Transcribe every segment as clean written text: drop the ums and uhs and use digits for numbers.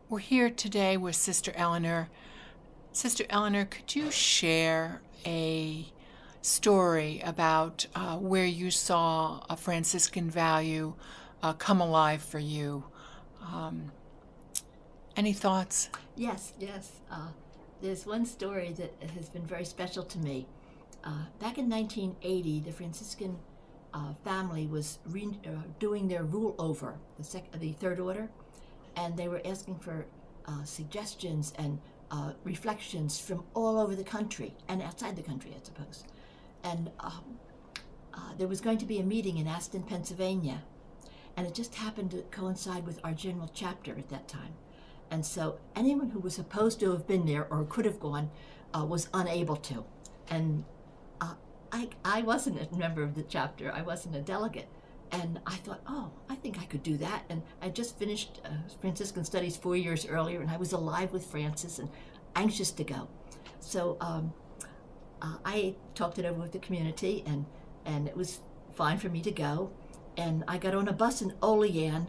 We're here today with Sister Eleanor. Sister Eleanor, could you share a story about where you saw a Franciscan value come alive for you? Any thoughts? Yes. There's one story that has been very special to me. Back in 1980, the Franciscan family was doing their rule over, the Third Order, and they were asking for suggestions and reflections from all over the country and outside the country, I suppose. And there was going to be a meeting in Aston, Pennsylvania, and it just happened to coincide with our general chapter at that time. And so anyone who was supposed to have been there or could have gone was unable to. And I wasn't a member of the chapter. I wasn't a delegate. And I thought, I think I could do that. And I just finished Franciscan studies 4 years earlier, and I was alive with Francis and anxious to go. So I talked it over with the community, and it was fine for me to go. And I got on a bus in Olean.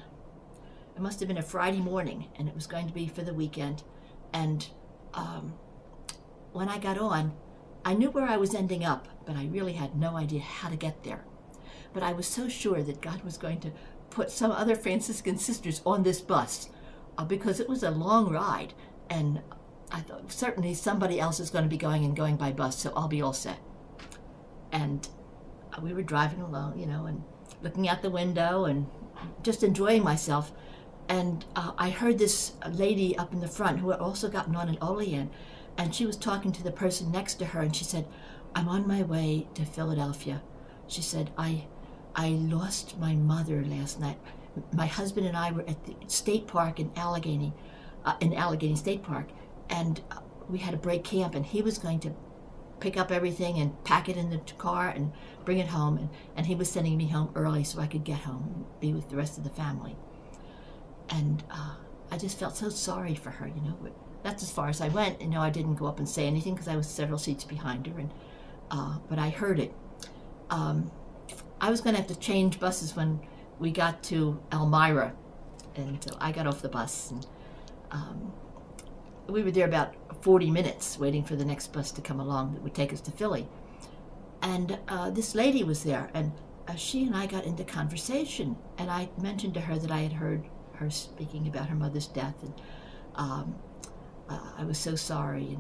It must have been a Friday morning, and it was going to be for the weekend. And when I got on, I knew where I was ending up, but I really had no idea how to get there. But I was so sure that God was going to put some other Franciscan sisters on this bus because it was a long ride, and I thought certainly somebody else is going to be going by bus, so I'll be all set. And we were driving along, and looking out the window and just enjoying myself. And I heard this lady up in the front who had also gotten on in Olean, and she was talking to the person next to her, and she said, "I'm on my way to Philadelphia." She said, I lost my mother last night. My husband and I were at the state park in Allegheny State Park, and we had to break camp, and he was going to pick up everything and pack it in the car and bring it home, and he was sending me home early so I could get home and be with the rest of the family. And I just felt so sorry for her, but that's as far as I went. I didn't go up and say anything because I was several seats behind her, and but I heard it. I was going to have to change buses when we got to Elmira, and so I got off the bus, and we were there about 40 minutes waiting for the next bus to come along that would take us to Philly. And this lady was there, and she and I got into conversation, and I mentioned to her that I had heard her speaking about her mother's death, and I was so sorry,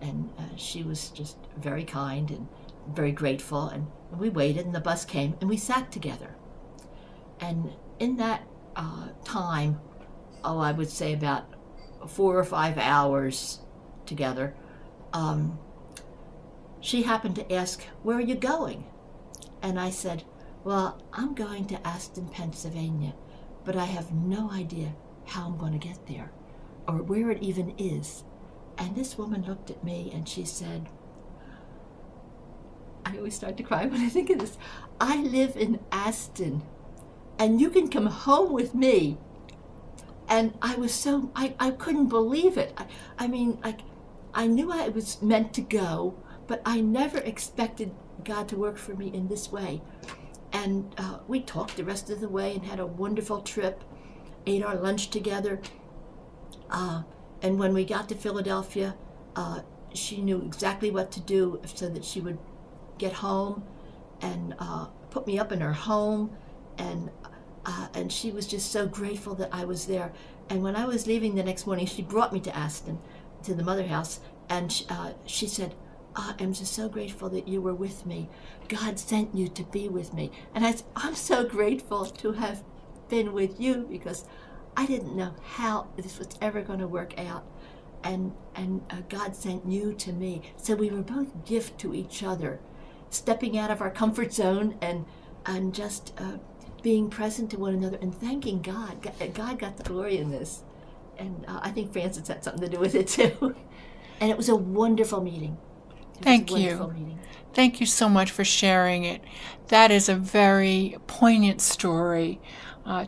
and she was just very kind and very grateful, and we waited, and the bus came, and we sat together. And in that time, I would say about 4 or 5 hours together, she happened to ask, "Where are you going?" And I said, "Well, I'm going to Aston, Pennsylvania, but I have no idea how I'm going to get there or where it even is." And this woman looked at me and she said, I always start to cry when I think of this, "I live in Aston and you can come home with me." And I was I couldn't believe it. I knew I was meant to go, but I never expected God to work for me in this way. And we talked the rest of the way and had a wonderful trip, ate our lunch together. And when we got to Philadelphia, she knew exactly what to do so that she would get home and put me up in her home. And she was just so grateful that I was there. And when I was leaving the next morning, she brought me to Aston, to the mother house, and she said, "I'm just so grateful that you were with me. God sent you to be with me." And I said, "I'm so grateful to have been with you because I didn't know how this was ever going to work out. And God sent you to me." So we were both gift to each other, stepping out of our comfort zone and just being present to one another and thanking God. God got the glory in this. And I think Francis had something to do with it too. And it was a wonderful meeting. Thank you. Thank you so much for sharing it. That is a very poignant story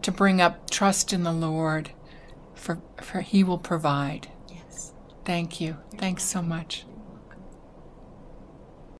to bring up trust in the Lord, for He will provide. Yes. Thank you. Thanks so much.